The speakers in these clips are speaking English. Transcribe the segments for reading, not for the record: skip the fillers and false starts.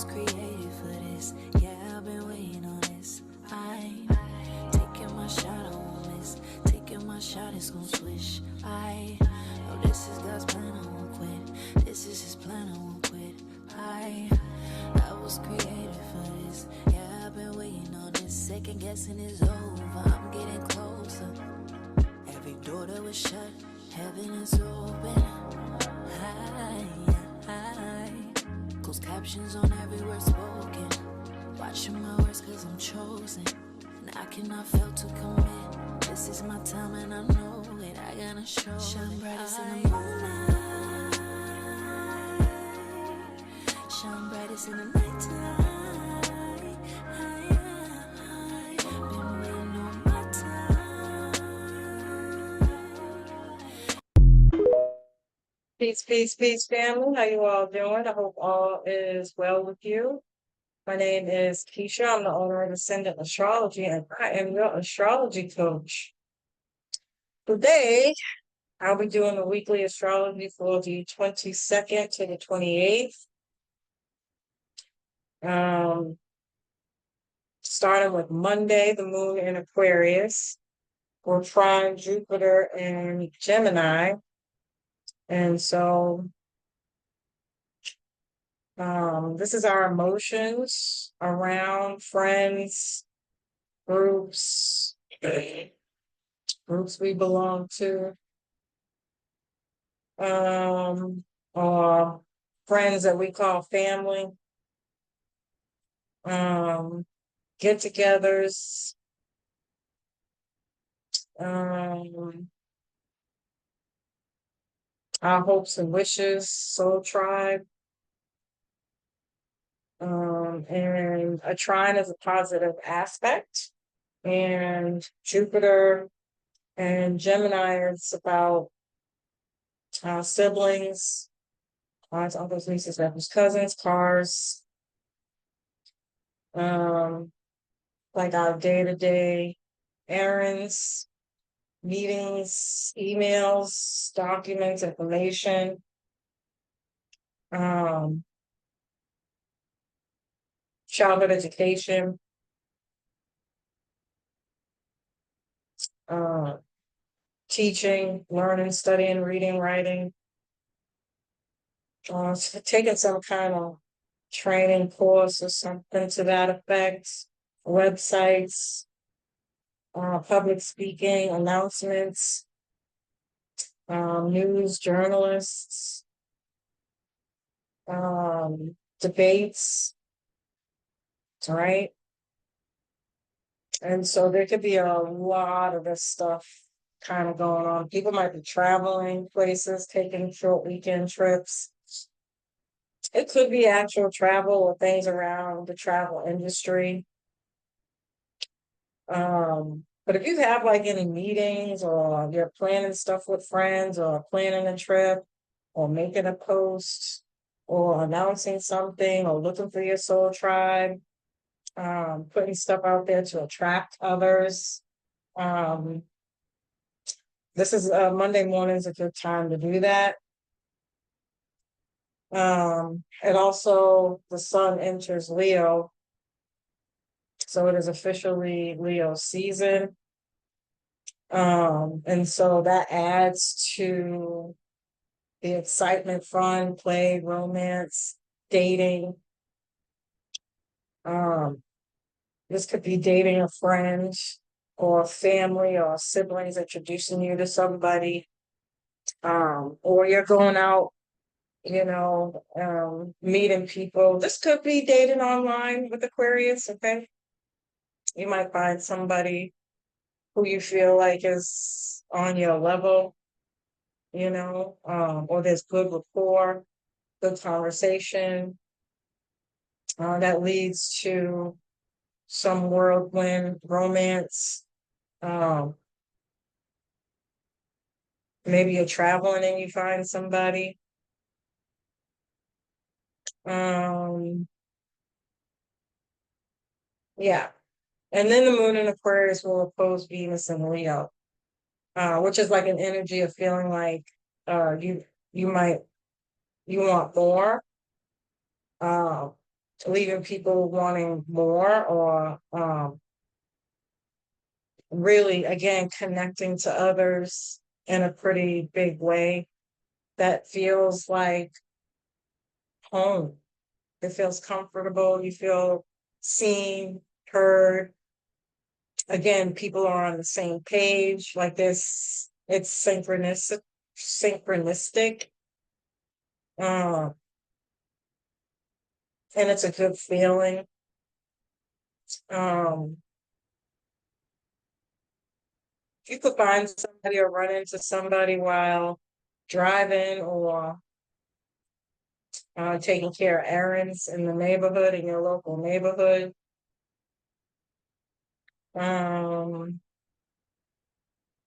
was created for this. Yeah, I've been waiting on this. I'm taking my shot, I won't miss. Taking my shot, it's gon' swish. I know this is God's plan, I won't quit. This is His plan, I won't quit. I was created for this. Yeah, I've been waiting on this. Second guessing is over. I'm getting closer. Every door that was shut, heaven is open. Closed captions on every word spoken. Watching my words cause I'm chosen. And I cannot fail to commit. This is my time and I know it. I gotta show it. Shine brightest in the moonlight. Shine brightest in the nighttime. Been waiting on my time. Peace, peace, peace, family. How you all doing? I hope all is well with you. My name is Keisha. I'm the owner of Ascendant Astrology, and I am your astrology coach. Today, I'll be doing the weekly astrology for the 22nd to the 28th. Starting with Monday, the moon in Aquarius. We're trine Jupiter and Gemini. And so this is our emotions around friends, groups, groups we belong to, or friends that we call family, get-togethers, our hopes and wishes, soul tribe. And a trine is a positive aspect, and Jupiter and Gemini is about siblings, aunts, uncles, nieces, nephews, cousins, cars, like our day-to-day errands, meetings, emails, documents, information. Childhood education, teaching, learning, studying, reading, writing, taking some kind of training course or something to that effect, websites, public speaking, announcements, news, journalists, debates, right? And so there could be a lot of this stuff kind of going on. People might be traveling places, taking short weekend trips. It could be actual travel or things around the travel industry. But if you have like any meetings or you're planning stuff with friends or planning a trip or making a post or announcing something or looking for your soul tribe, putting stuff out there to attract others. This is Monday morning is a good time to do that. And also the sun enters Leo. So it is officially Leo season. And so that adds to the excitement, fun, play, romance, dating. This could be dating a friend or family or siblings introducing you to somebody. Or you're going out, meeting people. This could be dating online with Aquarius, okay? You might find somebody who you feel like is on your level, or there's good rapport, good conversation, that leads to some whirlwind romance. Maybe you're traveling and you find somebody. Yeah. And then the moon in Aquarius will oppose Venus and Leo, which is like an energy of feeling like you want more. leaving people wanting more, or really, again, connecting to others in a pretty big way that feels like home. It feels comfortable. You feel seen, heard. Again, people are on the same page. Like this, it's synchronistic, um, and it's a good feeling. Um, you could find somebody or run into somebody while driving, or taking care of errands in the neighborhood, in your local neighborhood. Um,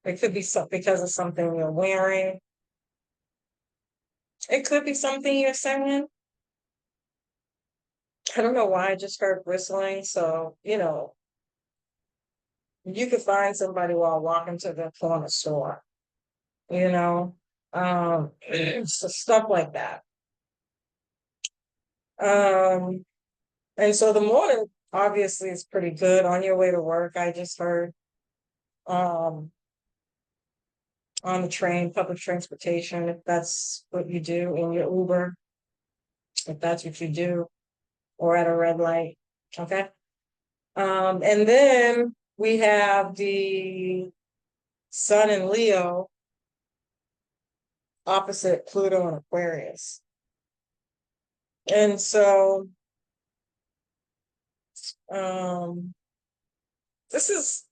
it could be because of something you're wearing. It could be something you're saying. I don't know why I just heard whistling. So, you could find somebody while walking to the corner store, you know, so stuff like that. Um, and so the morning obviously is pretty good on your way to work. I just heard, um, on the train, public transportation, if that's what you do, in your Uber, if that's what you do, or at a red light. Okay. And then we have the Sun in Leo opposite Pluto and Aquarius. And so um this is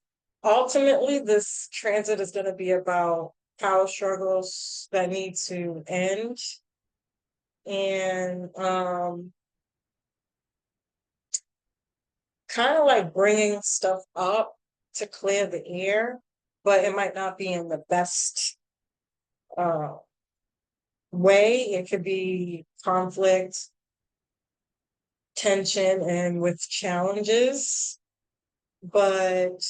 ultimately, this transit is going to be about power struggles that need to end, and kind of like bringing stuff up to clear the air, but it might not be in the best uh way. It could be conflict, tension, and with challenges. But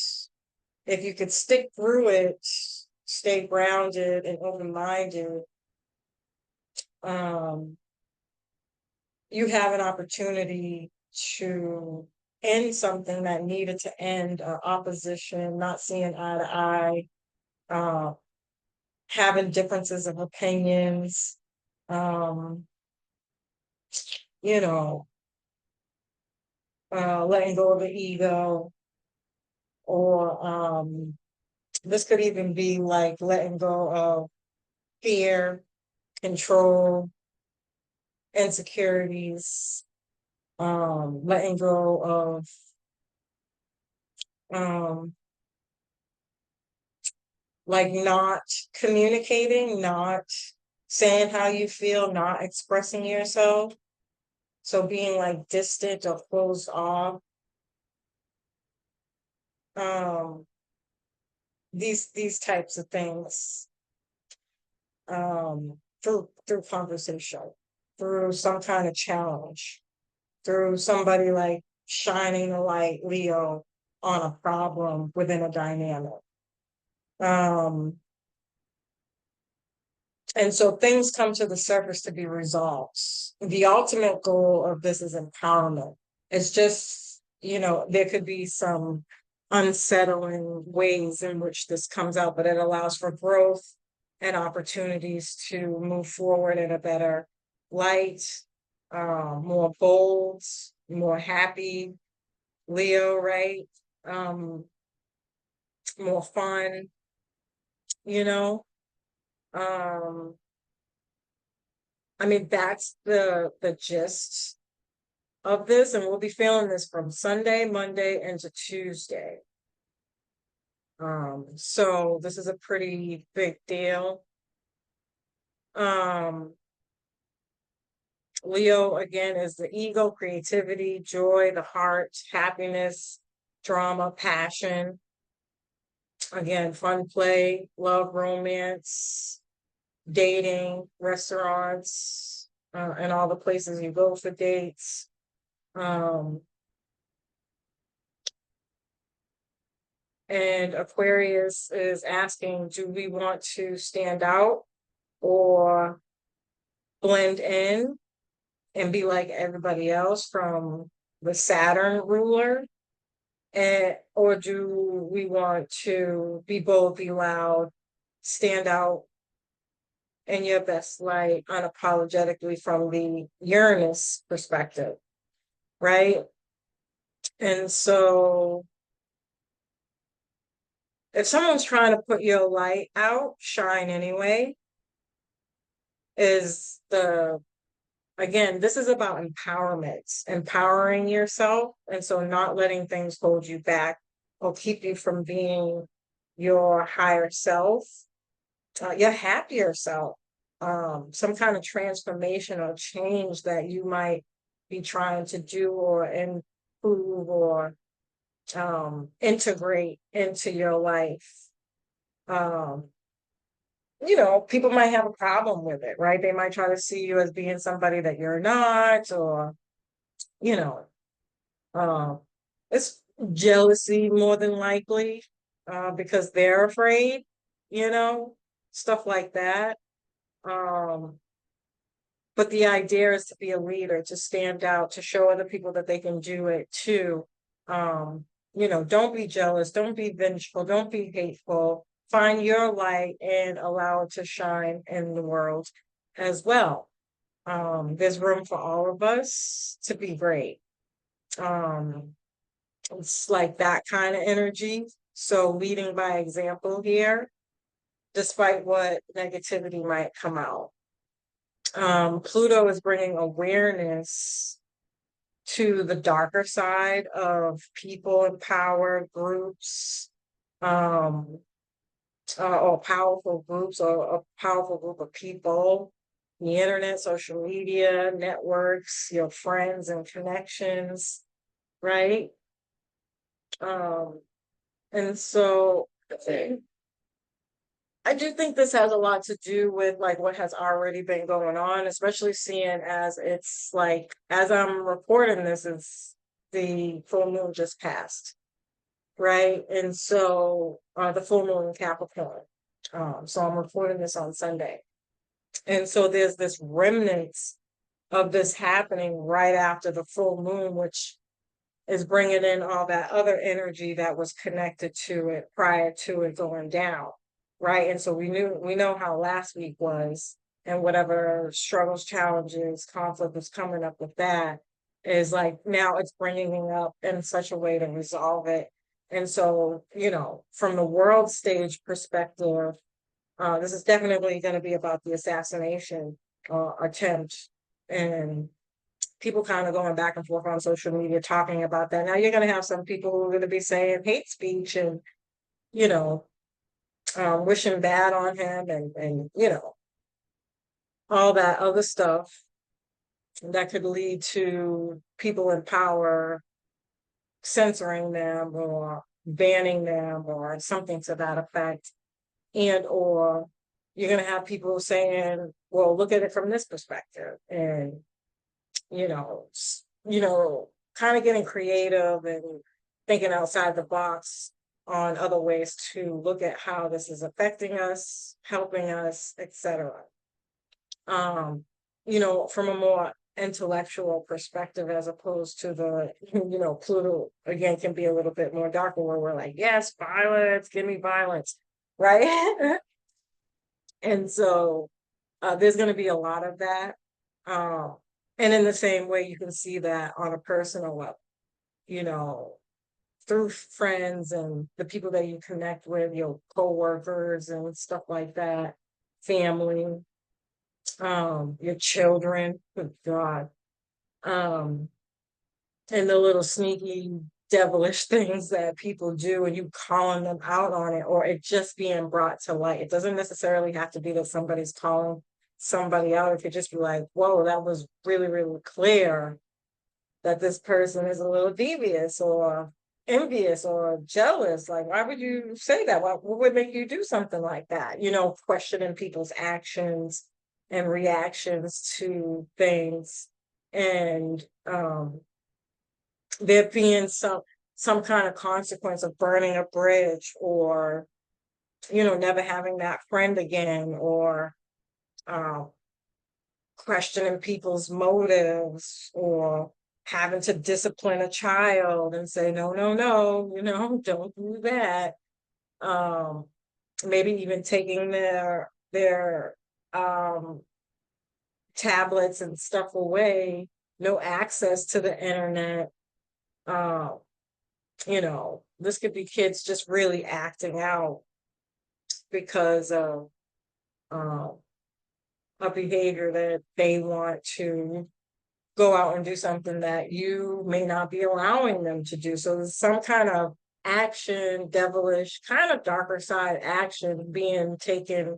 if you could stick through it, stay grounded and open-minded, um, you have an opportunity to end something that needed to end, opposition, not seeing eye to eye, uh, having differences of opinions, um, you know, letting go of the ego, or this could even be like letting go of fear, control, insecurities, letting go of um like not communicating, not saying how you feel, not expressing yourself. So being like distant or closed off. Um, these types of things, through conversation, through some kind of challenge, through somebody like shining a light, Leo, on a problem within a dynamic. Um, And so things come to the surface to be resolved. The ultimate goal of this is empowerment. It's just, there could be some unsettling ways in which this comes out, but it allows for growth and opportunities to move forward in a better light, more bold, more happy, Leo, right? Um, more fun, you know. Um, I mean, that's the gist of this, and we'll be feeling this from Sunday, Monday, into Tuesday. So this is a pretty big deal. Um, Leo again is the ego, creativity, joy, the heart, happiness, drama, passion. Again, fun play, love, romance, dating, restaurants, and all the places you go for dates. Um, And Aquarius is asking, do we want to stand out or blend in? and be like everybody else from the Saturn ruler? And or do we want to be bold, be loud, stand out in your best light unapologetically from the Uranus perspective, right? And so if someone's trying to put your light out, shine anyway, is the again, this is about empowerment, empowering yourself. And so not letting things hold you back or keep you from being your higher self, your happier self, some kind of transformation or change that you might be trying to do or improve or integrate into your life. Um, people might have a problem with it, right? They might try to see you as being somebody that you're not, or, you know, um, it's jealousy more than likely, because they're afraid, you know, stuff like that. Um, but the idea is to be a leader, to stand out, to show other people that they can do it too. Um, don't be jealous, don't be vengeful, don't be hateful. Find your light and allow it to shine in the world as well. There's room for all of us to be great. Um, it's like that kind of energy. So leading by example here, despite what negativity might come out. Pluto is bringing awareness to the darker side of people in power groups, um, or powerful groups, or a powerful group of people, the internet, social media, networks, your friends and connections, right? Um, and so I do think this has a lot to do with like what has already been going on, especially seeing as it's like, as I'm recording this, is the full moon just passed, right? And so the full moon in Capricorn. So I'm recording this on Sunday. And so there's this remnants of this happening right after the full moon, which is bringing in all that other energy that was connected to it prior to it going down, right? And so we know how last week was, and whatever struggles, challenges, conflict was coming up with that is like now it's bringing it up in such a way to resolve it. And so, from the world stage perspective, this is definitely going to be about the assassination attempt, and people kind of going back and forth on social media talking about that. Now you're going to have some people who are going to be saying hate speech and, you know, wishing bad on him, and all that other stuff that could lead to people in power censoring them or banning them or something to that effect. And or you're going to have people saying, well, look at it from this perspective, and you know, kind of getting creative and thinking outside the box on other ways to look at how this is affecting us, helping us, etc. From a more intellectual perspective as opposed to the, Pluto again can be a little bit more darker where we're like, yes, violence, give me violence, right? And so there's going to be a lot of that. Um, and in the same way, you can see that on a personal level, you know, through friends and the people that you connect with, your coworkers and stuff like that, family, your children, good God, um, and the little sneaky devilish things that people do, and you calling them out on it, or it just being brought to light. It doesn't necessarily have to be that somebody's calling somebody out. It could just be like, whoa, that was really, really clear that this person is a little devious or envious or jealous. Like, why would you say that? What would make you do something like that? Questioning people's actions and reactions to things. And there being some kind of consequence of burning a bridge, or never having that friend again, or questioning people's motives or having to discipline a child and say, no, no, no, don't do that. Um, Maybe even taking their tablets and stuff away, no access to the internet. Um, this could be kids just really acting out because of um, a behavior that they want to go out and do something that you may not be allowing them to do. So there's some kind of action, devilish, kind of darker side action being taken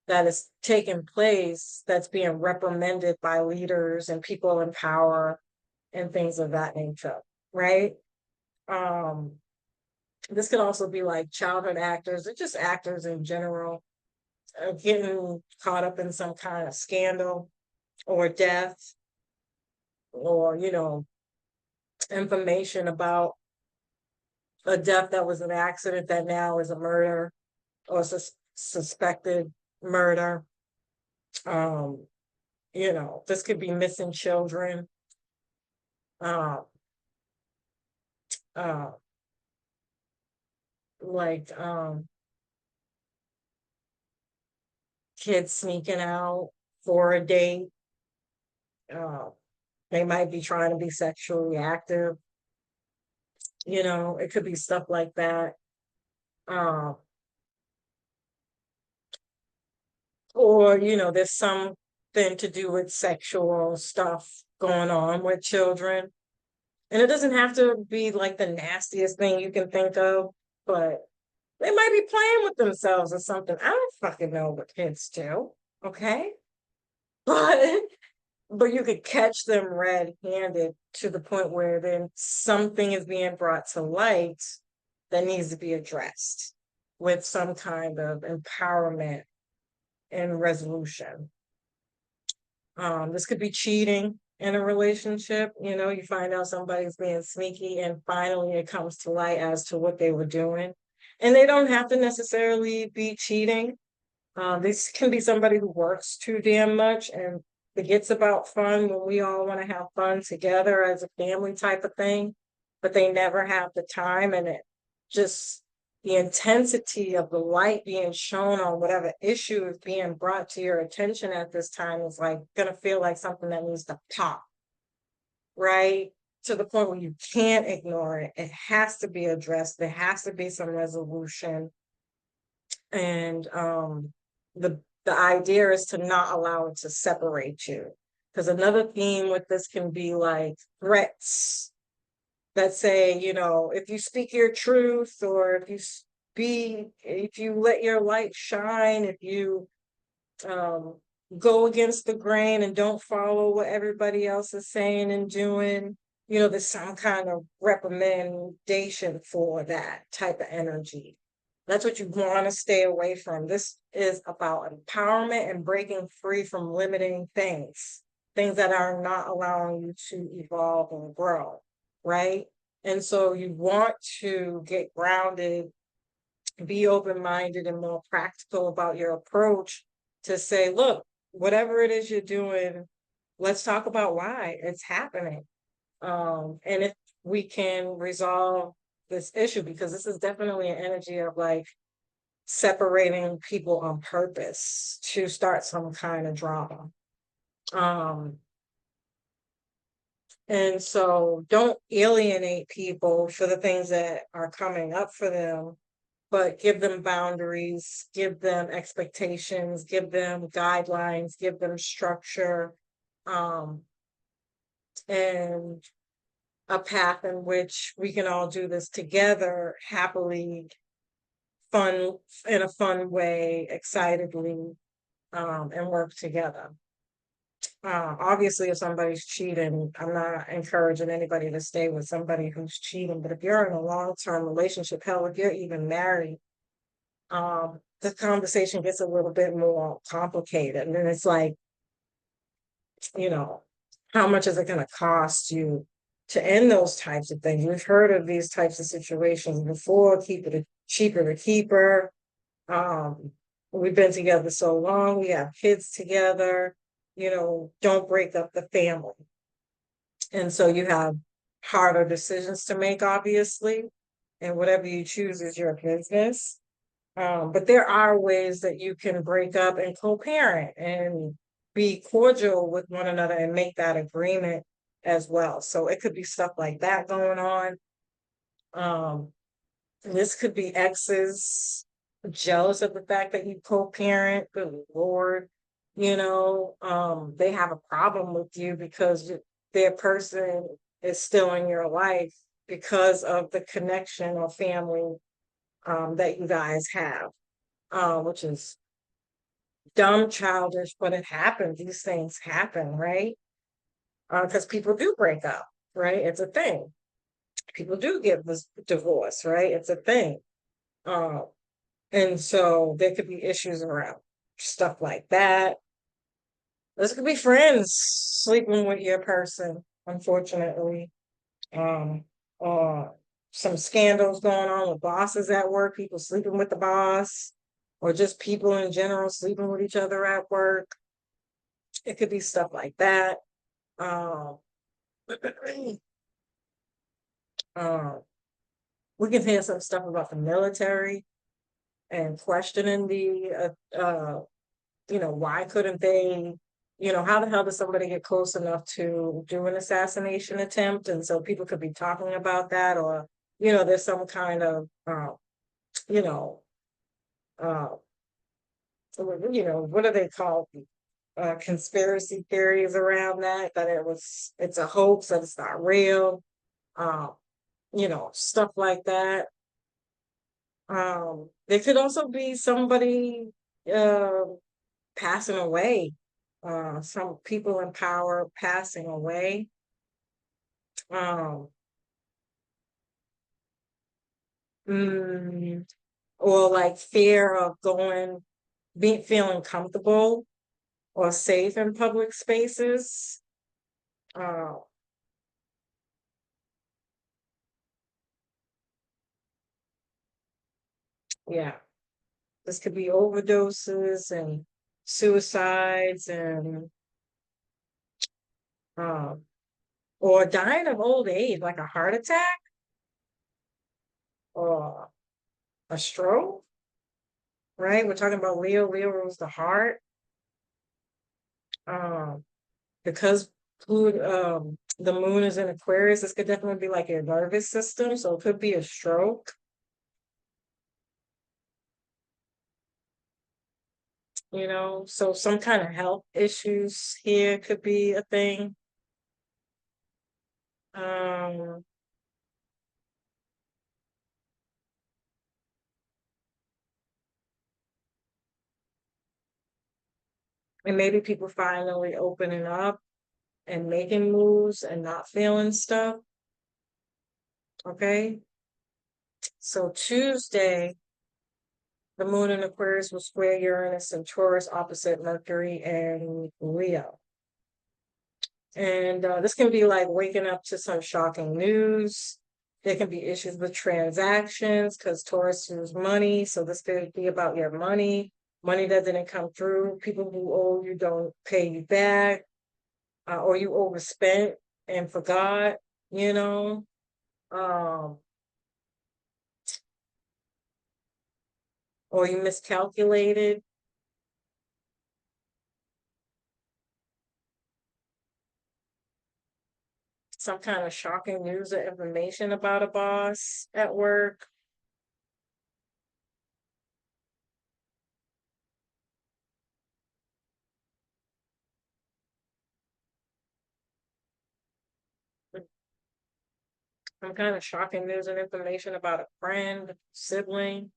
that is taking place that's being reprimanded by leaders and people in power and things of that nature, right? Um, this could also be like childhood actors or just actors in general getting caught up in some kind of scandal or death or, information about a death that was an accident that now is a murder or suspected murder. Um, this could be missing children. Uh, uh, like kids sneaking out for a date. Uh, they might be trying to be sexually active. It could be stuff like that. Um, or, there's something to do with sexual stuff going on with children. And it doesn't have to be like the nastiest thing you can think of, but they might be playing with themselves or something. I don't fucking know what kids do. Okay. But you could catch them red-handed to the point where then something is being brought to light that needs to be addressed with some kind of empowerment and resolution. This could be cheating in a relationship. You find out somebody's being sneaky and finally it comes to light as to what they were doing. And they don't have to necessarily be cheating. This can be somebody who works too damn much and forgets about fun when we all want to have fun together as a family type of thing, but they never have the time, and it just the intensity of the light being shown on whatever issue is being brought to your attention at this time is like gonna feel like something that needs to pop, right? To the point where you can't ignore it. It has to be addressed. There has to be some resolution. And the idea is to not allow it to separate you. Because another theme with this can be like threats that say, if you speak your truth, or if you let your light shine, if you um, go against the grain and don't follow what everybody else is saying and doing, there's some kind of recommendation for that type of energy. That's what you want to stay away from. This is about empowerment and breaking free from limiting things that are not allowing you to evolve and grow, right? And so you want to get grounded, be open-minded and more practical about your approach to say, look, whatever it is you're doing, let's talk about why it's happening. And if we can resolve this issue, because this is definitely an energy of like separating people on purpose to start some kind of drama. And so don't alienate people for the things that are coming up for them, but give them boundaries, give them expectations, give them guidelines, give them structure, and a path in which we can all do this together happily, fun in a fun way, excitedly, and work together. Obviously, if somebody's cheating, I'm not encouraging anybody to stay with somebody who's cheating. But if you're in a long-term relationship, hell, if you're even married, the conversation gets a little bit more complicated. And then it's like, how much is it going to cost you to end those types of things? We've heard of these types of situations before. Keep it cheaper to keep her. We've been together so long. We have kids together. don't break up the family. And so you have harder decisions to make, obviously, and whatever you choose is your business. But there are ways that you can break up and co-parent and be cordial with one another and make that agreement as well. So it could be stuff like that going on. Um, this could be exes jealous of the fact that you co-parent. Good Lord, they have a problem with you because their person is still in your life because of the connection or family that you guys have, which is dumb, childish, but it happens. These things happen, right? Because people do break up, right? It's a thing. People do get this divorce, right? It's a thing. Um, and so there could be issues around stuff like that. This could be friends sleeping with your person, unfortunately. Um, or some scandals going on with bosses at work, people sleeping with the boss, or just people in general sleeping with each other at work. It could be stuff like that. Um, um, we can hear some stuff about the military and questioning why couldn't they, how the hell did somebody get close enough to do an assassination attempt? And so people could be talking about that, or, there's some kind of, you know, uh, what are they called? Conspiracy theories around that it's a hoax, that it's not real, um, stuff like that. There could also be somebody uh, passing away, some people in power passing away, um, mm, or like fear of being feeling comfortable or safe in public spaces. Uh, yeah, this could be overdoses and suicides and um, or dying of old age, like a heart attack or a stroke, right? We're talking about Leo. Leo rules the heart. Um, because the moon is in Aquarius, this could definitely be like your nervous system. So it could be a stroke, so some kind of health issues here could be a thing. Um, and maybe people finally opening up and making moves and not feeling stuff. Okay. So Tuesday, the moon in Aquarius will square Uranus and Taurus opposite Mercury and Leo. And this can be like waking up to some shocking news. There can be issues with transactions because Taurus use money. So this could be about your money that didn't come through. People who owe you don't pay you back, or you overspent and forgot, you know. Um, or you miscalculated. Some kind of shocking news or information about a boss at work. Some kind of shocking news and information about a friend, sibling,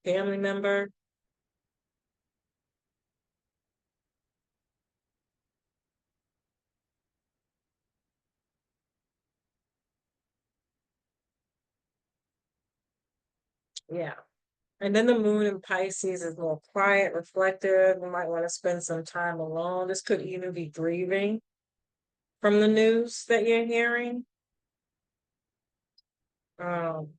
family member. Yeah. And then the moon in Pisces is more quiet, reflective. You might want to spend some time alone. This could even be grieving from the news that you're hearing. Um,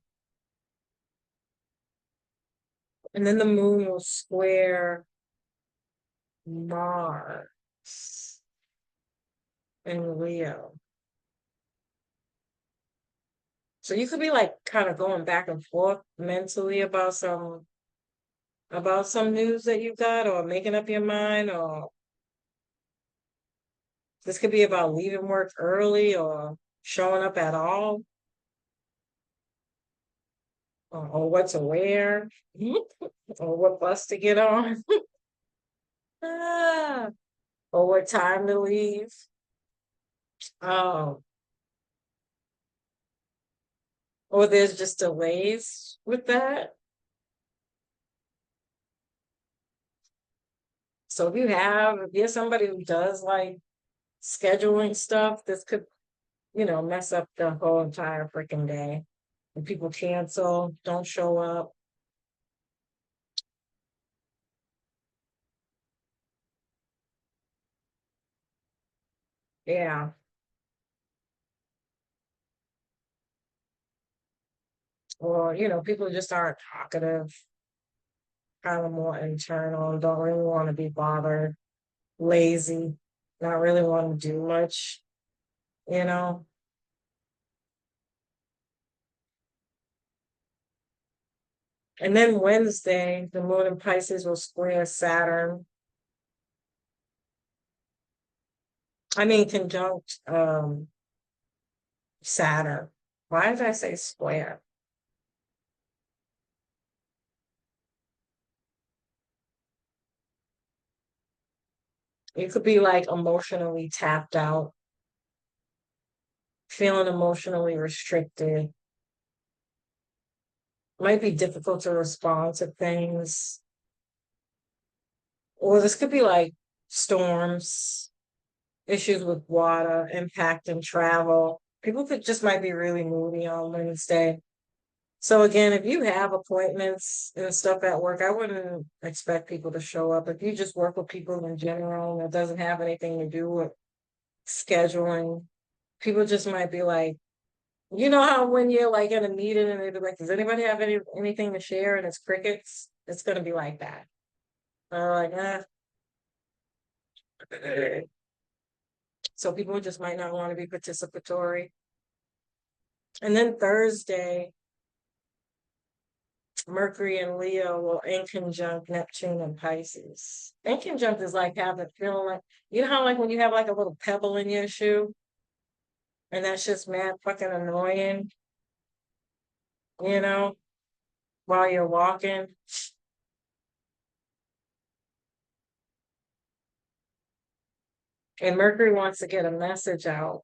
and then the moon will square Mars. and Leo. So you could be like kind of going back and forth mentally about some news that you got or making up your mind, or this could be about leaving work early or showing up at all, or what to wear, or what bus to get on, ah, or what time to leave. Um, or there's just delays with that. So if you're somebody who does like scheduling stuff, this could, mess up the whole entire freaking day. And people cancel, don't show up. Yeah. Or, people just aren't talkative, kind of more internal, don't really want to be bothered, lazy, not really want to do much, you know. And then Wednesday, the moon in Pisces will square Saturn. I mean, conjunct Saturn. Why did I say square? You could be like emotionally tapped out, feeling emotionally restricted. Might be difficult to respond to things. Or this could be like storms, issues with water, impact and travel. People could just might be really moody on Wednesday. So again, if you have appointments and stuff at work, I wouldn't expect people to show up. If you just work with people in general, and it doesn't have anything to do with scheduling, people just might be like, how when you're like in a meeting and they'd be like, does anybody have anything to share? And it's crickets, it's gonna be like that. Or like, so people just might not want to be participatory. And then Thursday, Mercury and Leo will in conjunct Neptune and Pisces. In conjunct is like having feeling like, how like when you have like a little pebble in your shoe and that's just mad fucking annoying, you know, while you're walking. And Mercury wants to get a message out.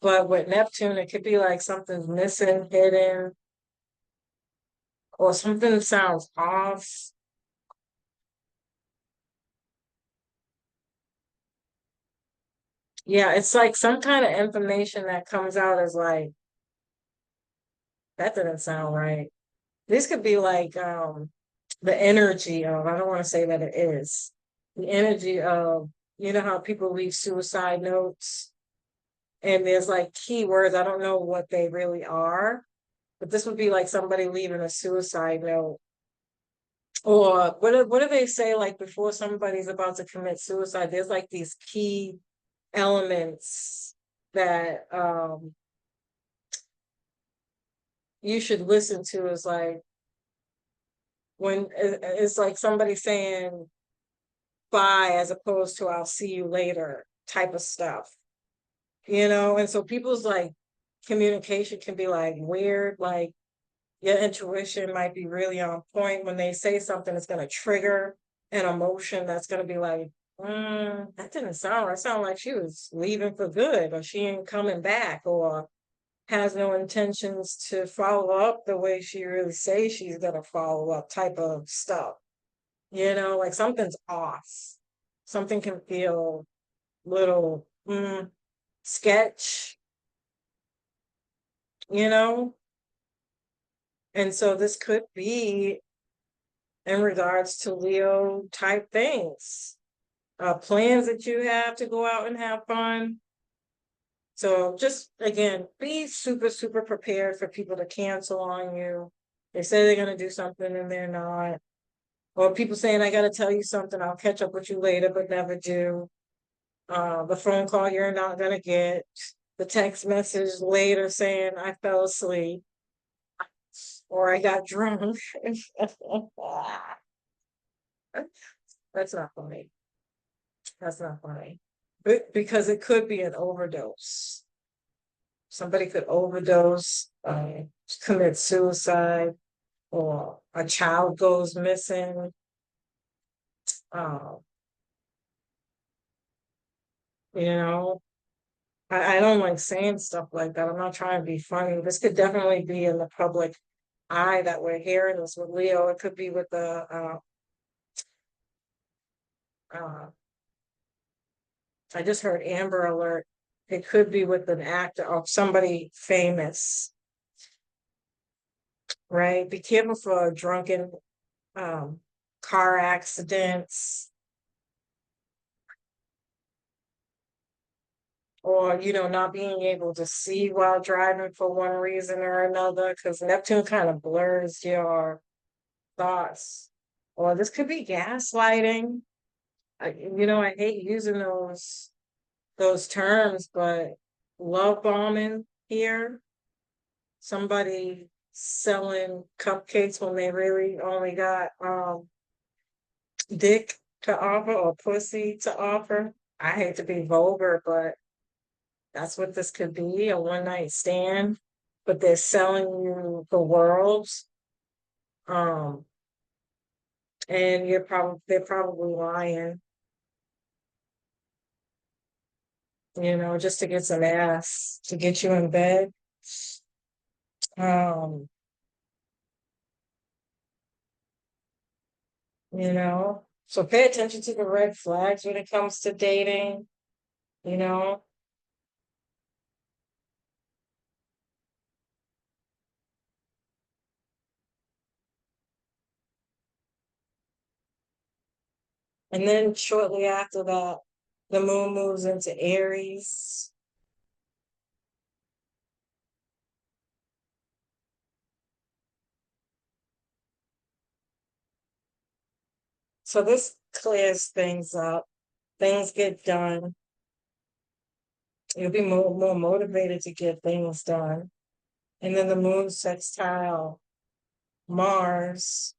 But with Neptune, it could be like something's missing, hidden, or something sounds off. Yeah, it's like some kind of information that comes out as like, that didn't sound right. This could be like the energy of, I don't want to say that it is, the energy of, how people leave suicide notes and there's like keywords, I don't know what they really are, but this would be like somebody leaving a suicide note. Or what do they say like before somebody's about to commit suicide? There's like these key elements that you should listen to, is like when it's like somebody saying bye as opposed to I'll see you later type of stuff, and so people's like communication can be like weird, like your intuition might be really on point when they say something that's going to trigger an emotion that's going to be like, that didn't sound right. It sounded like she was leaving for good, or she ain't coming back, or has no intentions to follow up the way she really says she's going to follow up type of stuff. Like something's off. Something can feel little sketch, you know? And so this could be in regards to Leo type things, plans that you have to go out and have fun. So just again, be super, super prepared for people to cancel on you. They say they're going to do something and they're not. Or people saying, I gotta tell you something, I'll catch up with you later, but never do. The phone call you're not gonna get, the text message later saying I fell asleep or I got drunk. That's not funny. That's not funny. Because it could be an overdose. Somebody could overdose, commit suicide, or a child goes missing. Um, you know, I don't like saying stuff like that. I'm not trying to be funny. This could definitely be in the public eye that we're hearing this with Leo. It could be with the uh I just heard Amber Alert. It could be with an actor or somebody famous, right? Be careful for drunken um car accidents, or not being able to see while driving for one reason or another, because Neptune kind of blurs your thoughts. Or this could be gaslighting. I hate using those terms, but love bombing here, somebody selling cupcakes when they really only got dick to offer or pussy to offer. I hate to be vulgar, but that's what this could be, a one night stand, but they're selling you the world. Um, and they're probably lying, just to get some ass to get you in bed. Um, so pay attention to the red flags when it comes to dating, you know. And then shortly after that, the moon moves into Aries. So this clears things up, things get done. You'll be more motivated to get things done. And then the moon sextile Mars.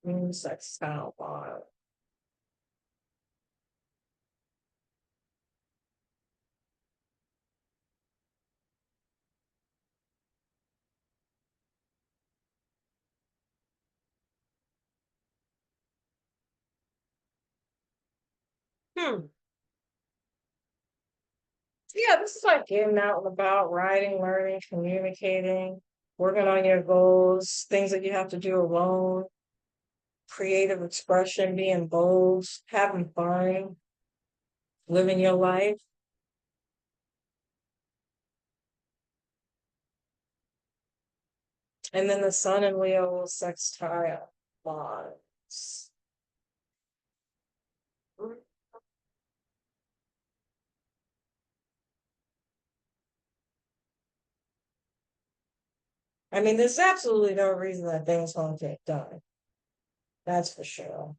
Moon sextile Mars. Hmm. Yeah, this is like getting out and about, writing, learning, communicating, working on your goals, things that you have to do alone, creative expression, being bold, having fun, living your life. And then the sun in Leo will sextile Mars. I mean, there's absolutely no reason that things won't get done. That's for sure.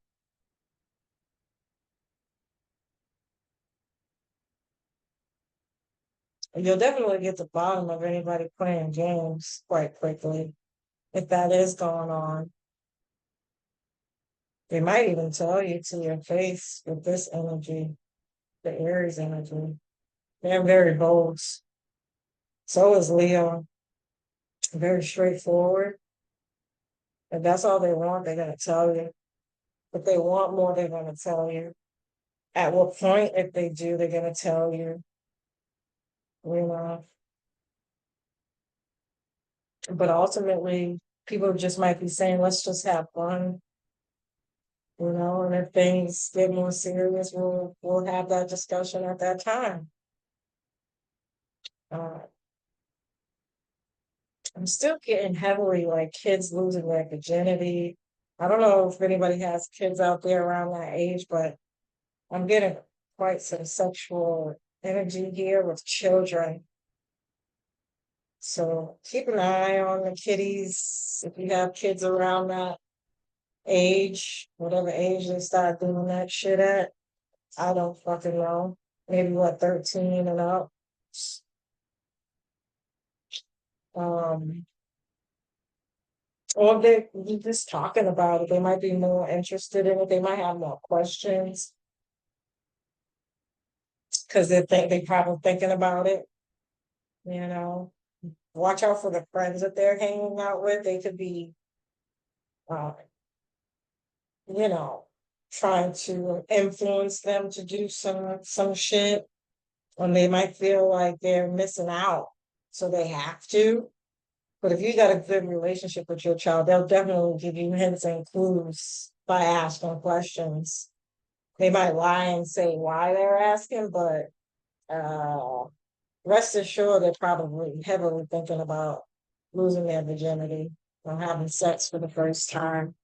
And you'll definitely get to the bottom of anybody playing games quite quickly, if that is going on. They might even tell you to your face with this energy, the Aries energy. They're very bold. So is Leo, very straightforward. If that's all they want, they're going to tell you. If they want more, they're going to tell you. At what point, if they do, they're going to tell you, you know. But ultimately, people just might be saying, let's just have fun, and if things get more serious, we'll have that discussion at that time. Uh, I'm still getting heavily like kids losing their virginity. I don't know if anybody has kids out there around that age, but I'm getting quite some sexual energy here with children. So keep an eye on the kiddies. If you have kids around that age, whatever age they start doing that shit at, I don't fucking know. Maybe what, 13 and up. Um, or if they're just talking about it, they might be more interested in it. They might have more questions because they probably thinking about it, you know. Watch out for the friends that they're hanging out with. They could be, uh, you know, trying to influence them to do some shit, and they might feel like they're missing out, so they have to. But if you got a good relationship with your child, they'll definitely give you hints and clues by asking questions. They might lie and say why they're asking, but uh, rest assured they're probably heavily thinking about losing their virginity or having sex for the first time,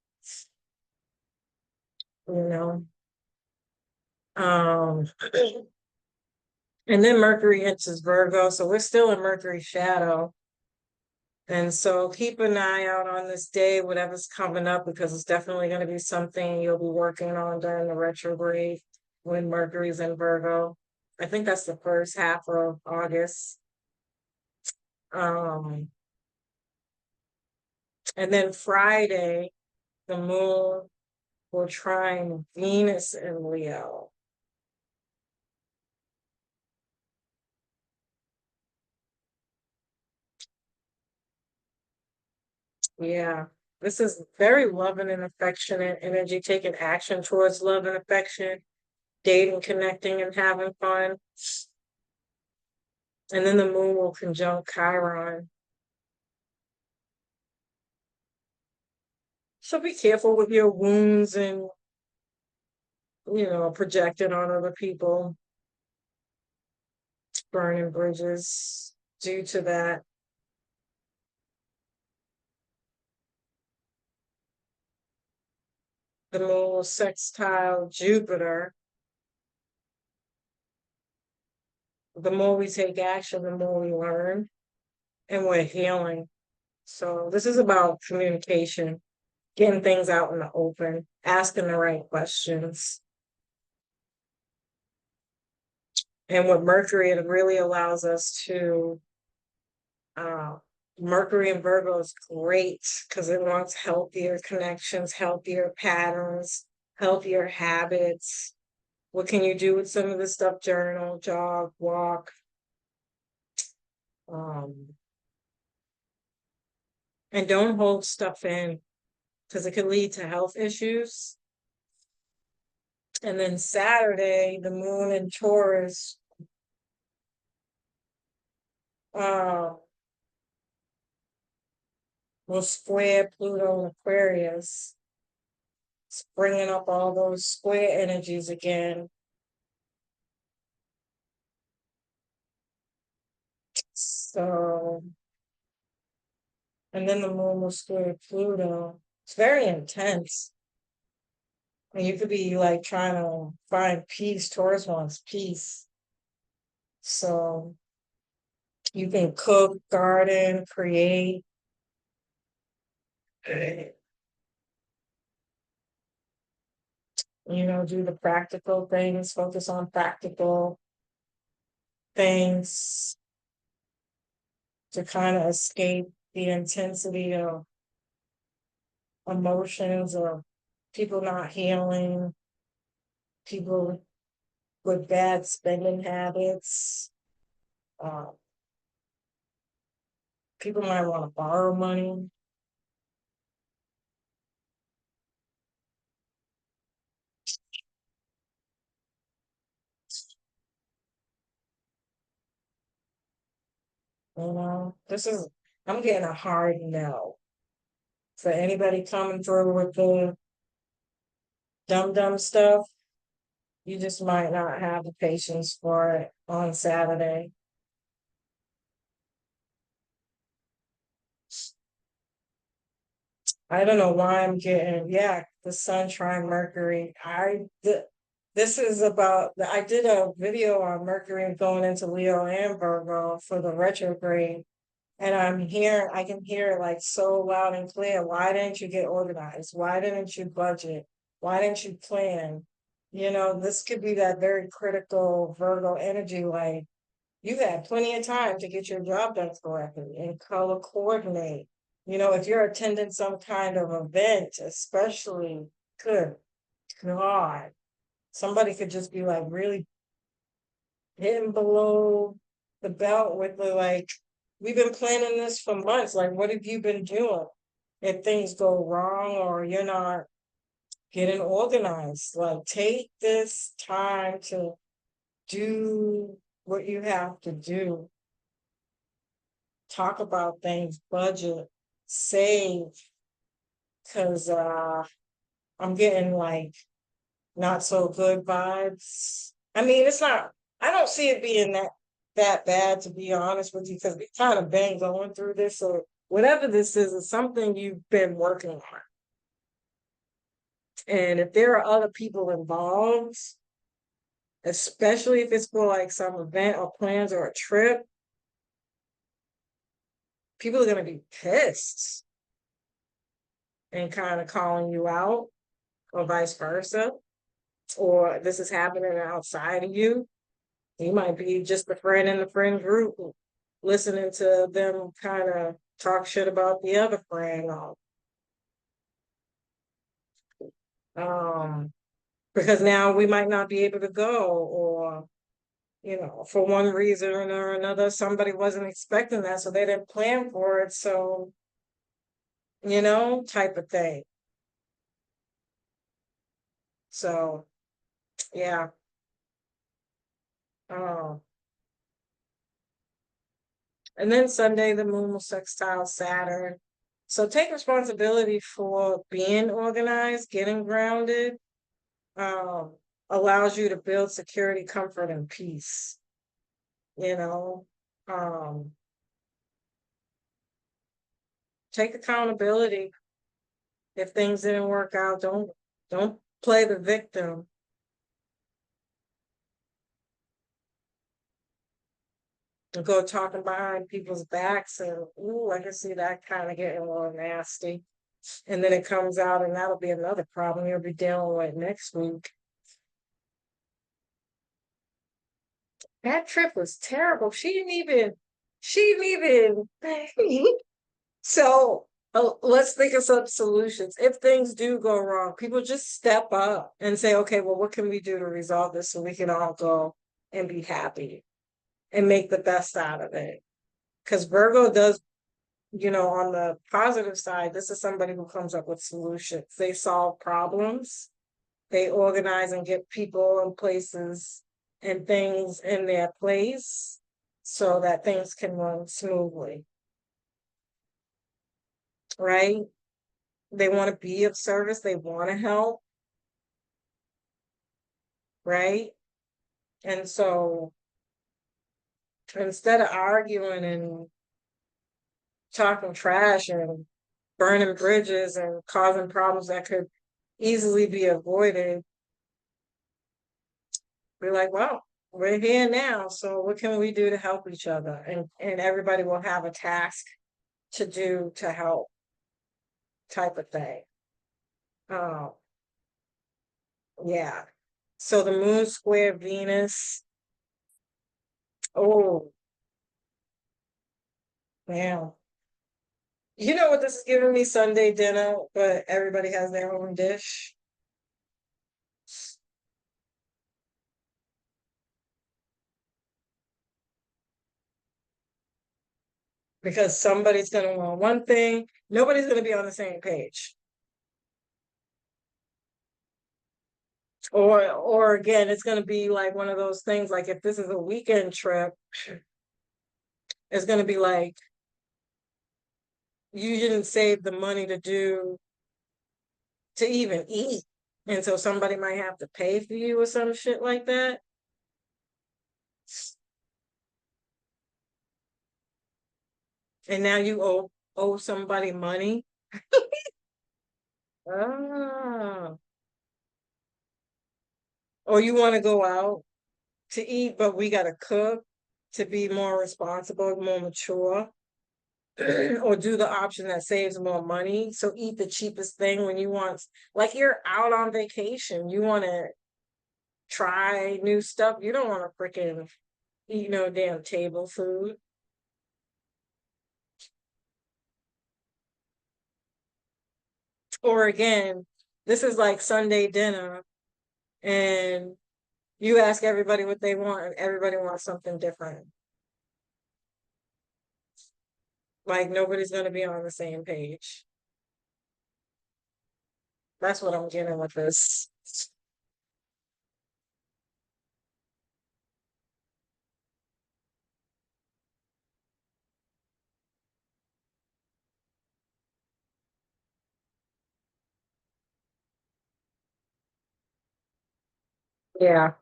you know. Um, and then Mercury enters Virgo, so we're still in Mercury shadow. And so keep an eye out on this day, whatever's coming up, because it's definitely going to be something you'll be working on during the retrograde when Mercury's in Virgo. I think that's the first half of August. Um, and then Friday, the moon will trine Venus in Leo. Yeah, this is very loving and affectionate energy, taking action towards love and affection, dating, connecting, and having fun. And then the moon will conjunct Chiron. So be careful with your wounds and, projecting on other people, burning bridges due to that. The moon will sextile Jupiter. The more we take action, the more we learn and we're healing. So this is about communication, getting things out in the open, asking the right questions. And with Mercury, it really allows us to, uh, Mercury and Virgo is great because it wants healthier connections, healthier patterns, healthier habits. What can you do with some of this stuff? Journal, jog, walk. Um, and don't hold stuff in because it can lead to health issues. And then Saturday, the moon in Taurus, uh, will square Pluto and Aquarius. It's bringing up all those square energies again. So, and then the moon will square Pluto. It's very intense. And you could be like trying to find peace. Taurus wants peace. So you can cook, garden, create, do the practical things, focus on practical things to kind of escape the intensity of emotions or people not healing, people with bad spending habits. Uh, People might want to borrow money. I'm getting a hard no for anybody coming through with the dumb stuff. You just might not have the patience for it on Saturday. I don't know why I'm getting, yeah, the sun trine Mercury. This is about, I did a video on Mercury going into Leo and Virgo for the retrograde. And I can hear it like so loud and clear. Why didn't you get organized? Why didn't you budget? Why didn't you plan? You know, this could be that very critical Virgo energy. Like, you had plenty of time to get your job done correctly and color coordinate. You know, if you're attending some kind of event, especially, good God, somebody could just be like really hitting below the belt with the like, we've been planning this for months. Like, what have you been doing? If things go wrong or you're not getting organized, like, take this time to do what you have to do. Talk about things, budget, save, because I'm getting like not so good vibes. I mean, it's not, I don't see it being that bad, to be honest with you, because we kind of been going through this. So whatever this is something you've been working on. And if there are other people involved, especially if it's for like some event or plans or a trip, people are going to be pissed and kind of calling you out, or vice versa. Or this is happening outside of you. You might be just a friend in the friend group listening to them kind of talk shit about the other friend. Um, because now we might not be able to go, or, you know, for one reason or another, somebody wasn't expecting that, so they didn't plan for it. So, you know, type of thing. So, yeah. Um, and then Sunday, the moon will sextile Saturn. So take responsibility for being organized, getting grounded, um, allows you to build security, comfort, and peace. You know, um, take accountability. If things didn't work out, don't play the victim. And go talking behind people's backs, and ooh, I can see that kind of getting a little nasty. And then it comes out, and that'll be another problem you'll be dealing with next week. That trip was terrible. She didn't even. So let's think of some solutions. If things do go wrong, people just step up and say, okay, well, what can we do to resolve this so we can all go and be happy and make the best out of it? Because Virgo does, you know, on the positive side, this is somebody who comes up with solutions. They solve problems, they organize and get people and places and things in their place so that things can run smoothly, right? They want to be of service, they want to help, right? And so instead of arguing and talking trash and burning bridges and causing problems that could easily be avoided, we're like, well, we're here now, so what can we do to help each other? And everybody will have a task to do to help, type of thing. Oh, yeah. So the moon square Venus. Oh, yeah. You know what this is giving me? Sunday dinner, but everybody has their own dish. Because somebody's gonna want one thing, nobody's gonna be on the same page. Or again, it's gonna be like one of those things, like if this is a weekend trip, it's gonna be like you didn't save the money to even eat. And so somebody might have to pay for you or some shit like that. And now you owe somebody money. Ah. Or you want to go out to eat, but we gotta cook to be more responsible, more mature. or do the option that saves more money. So eat the cheapest thing when you want, like you're out on vacation, you want to try new stuff. You don't want to freaking eat no damn table food. Or again, this is like Sunday dinner and you ask everybody what they want and everybody wants something different. Like nobody's going to be on the same page. That's what I'm getting with this. Yeah.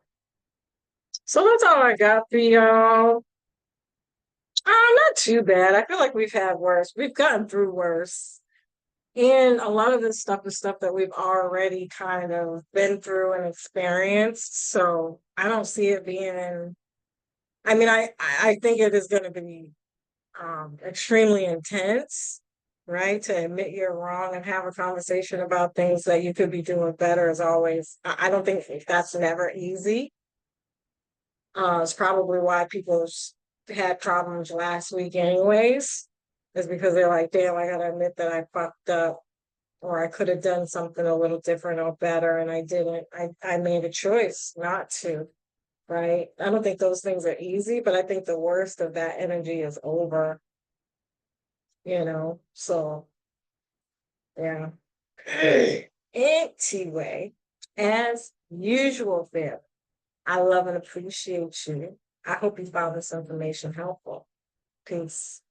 So that's all I got for y'all. Not too bad. I feel like we've had worse. We've gotten through worse. And a lot of this stuff is stuff that we've already kind of been through and experienced. So I don't see it being, I mean, I think it is going to be extremely intense, right? To admit you're wrong and have a conversation about things that you could be doing better as always. I don't think that's never easy. It's probably why people had problems last week anyways, is because they're like, damn, I gotta admit that I fucked up or I could have done something a little different or better and I didn't. I made a choice not to, right? I don't think those things are easy, but I think the worst of that energy is over, so yeah. Anyway, as usual, Fib, I love and appreciate you. I hope you found this information helpful. Peace.